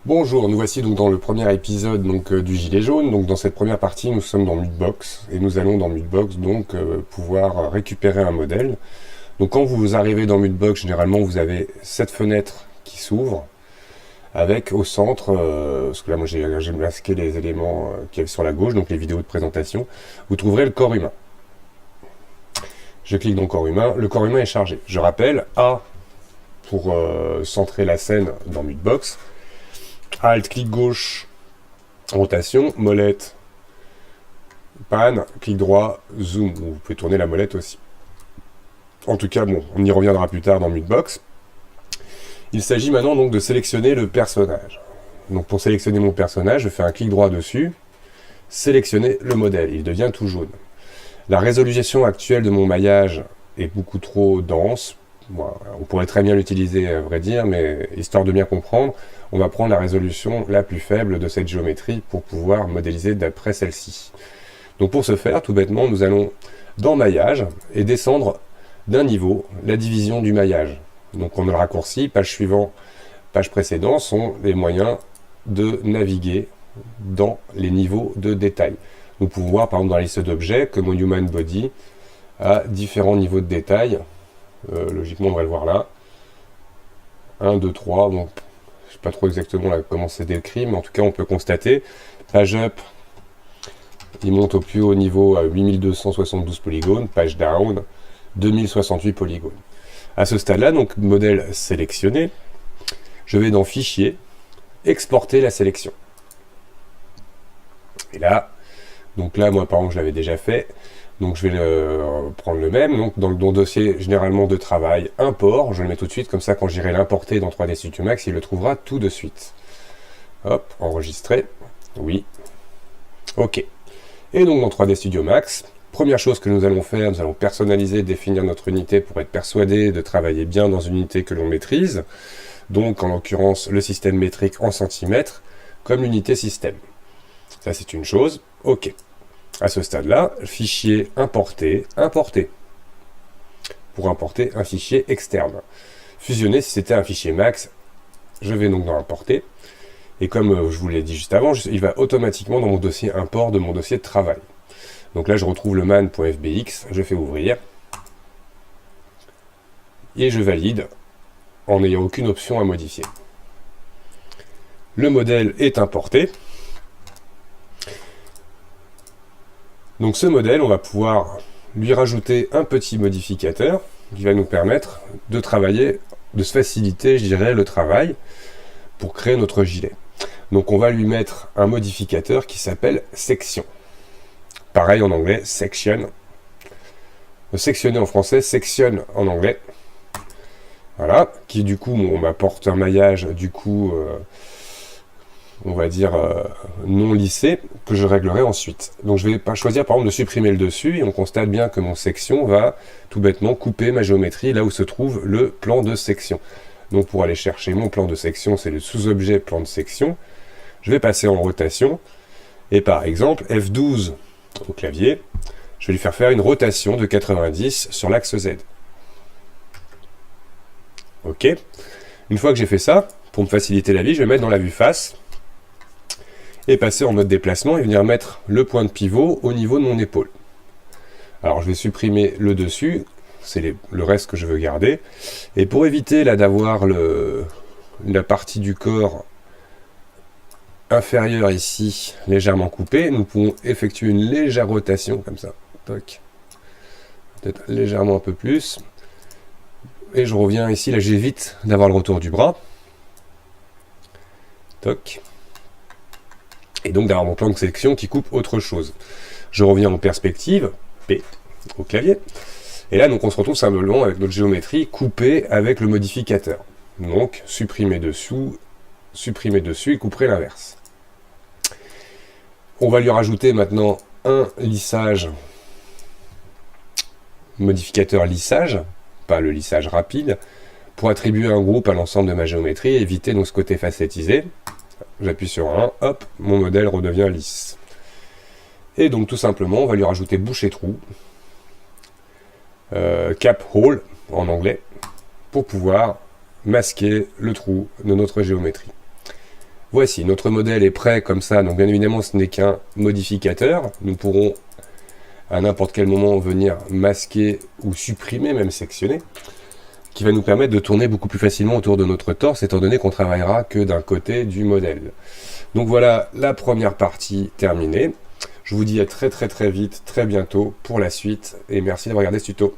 Bonjour, nous voici donc dans le premier épisode du Gilet jaune. Donc dans cette première partie, nous sommes dans Mudbox et nous allons dans Mudbox pouvoir récupérer un modèle. Donc quand vous arrivez dans Mudbox, généralement vous avez cette fenêtre qui s'ouvre avec au centre, parce que là moi j'ai masqué les éléments qu'il y avait sur la gauche, donc les vidéos de présentation, vous trouverez le corps humain. Je clique dans le corps humain, le corps humain est chargé. Je rappelle, A pour centrer la scène dans Mudbox, Alt, clic gauche, rotation, molette, pan, clic droit, zoom. Vous pouvez tourner la molette aussi. En tout cas, bon, on y reviendra plus tard dans Mudbox. Il s'agit maintenant donc de sélectionner le personnage. Donc pour sélectionner mon personnage, je fais un clic droit dessus, sélectionner le modèle, il devient tout jaune. La résolution actuelle de mon maillage est beaucoup trop dense. Bon, on pourrait très bien l'utiliser à vrai dire, mais histoire de bien comprendre, on va prendre la résolution la plus faible de cette géométrie pour pouvoir modéliser d'après celle-ci. Donc pour ce faire, tout bêtement, nous allons dans maillage et descendre d'un niveau la division du maillage. Donc on le raccourci, page suivante, page précédente sont les moyens de naviguer dans les niveaux de détail. Nous pouvons voir par exemple dans la liste d'objets que mon Human Body a différents niveaux de détail. Logiquement on va le voir là. 1, 2, 3, bon, je ne sais pas trop exactement là, comment c'est décrit, mais en tout cas on peut constater, page up, il monte au plus haut niveau à 8272 polygones, page down, 2068 polygones. À ce stade-là, donc modèle sélectionné, je vais dans Fichier, exporter la sélection. Et là, donc là, moi par exemple, je l'avais déjà fait, donc je vais prendre le même, donc dans mon dossier généralement de travail, import, je le mets tout de suite, comme ça quand j'irai l'importer dans 3D Studio Max, il le trouvera tout de suite. Hop, enregistrer, oui, ok. Et donc dans 3D Studio Max, première chose que nous allons faire, nous allons personnaliser, définir notre unité pour être persuadé de travailler bien dans une unité que l'on maîtrise, donc en l'occurrence le système métrique en centimètres, comme l'unité système. Ça c'est une chose, ok. À ce stade-là, fichier importer, importer, pour importer un fichier externe. Fusionner, si c'était un fichier max, je vais donc dans importer, et comme je vous l'ai dit juste avant, il va automatiquement dans mon dossier import de mon dossier de travail. Donc là, je retrouve le man.fbx, je fais ouvrir, et je valide en n'ayant aucune option à modifier. Le modèle est importé. Donc ce modèle, on va pouvoir lui rajouter un petit modificateur qui va nous permettre de travailler, de se faciliter, je dirais, le travail pour créer notre gilet. Donc on va lui mettre un modificateur qui s'appelle section. Pareil en anglais, section. Sectionner en français, section en anglais. Voilà, qui du coup m'apporte un maillage du coup on va dire non lissé, que je réglerai ensuite. Donc je vais pas choisir par exemple de supprimer le dessus, et on constate bien que mon section va tout bêtement couper ma géométrie là où se trouve le plan de section. Donc pour aller chercher mon plan de section, c'est le sous-objet plan de section, je vais passer en rotation, et par exemple F12 au clavier, je vais lui faire une rotation de 90 sur l'axe Z. Ok. Une fois que j'ai fait ça, pour me faciliter la vie, je vais mettre dans la vue face, et passer en mode déplacement et venir mettre le point de pivot au niveau de mon épaule. Alors je vais supprimer le dessus, c'est le reste que je veux garder, et pour éviter là d'avoir la partie du corps inférieure ici légèrement coupée, nous pouvons effectuer une légère rotation comme ça, toc, peut-être légèrement un peu plus, et je reviens ici, là j'évite d'avoir le retour du bras, toc, et donc d'avoir mon plan de sélection qui coupe autre chose. Je reviens en perspective, P, au clavier, et là donc on se retrouve simplement avec notre géométrie coupée avec le modificateur. Donc supprimer dessus et couper l'inverse. On va lui rajouter maintenant un lissage, modificateur lissage, pas le lissage rapide, pour attribuer un groupe à l'ensemble de ma géométrie et éviter donc ce côté facettisé. J'appuie sur 1, hop, mon modèle redevient lisse. Et donc tout simplement, on va lui rajouter bouche et trou, cap hole en anglais, pour pouvoir masquer le trou de notre géométrie. Voici, notre modèle est prêt comme ça, donc bien évidemment ce n'est qu'un modificateur. Nous pourrons à n'importe quel moment venir masquer ou supprimer, même sectionner, qui va nous permettre de tourner beaucoup plus facilement autour de notre torse, étant donné qu'on travaillera que d'un côté du modèle. Donc voilà la première partie terminée. Je vous dis à très vite, très bientôt pour la suite, et merci d'avoir regardé ce tuto.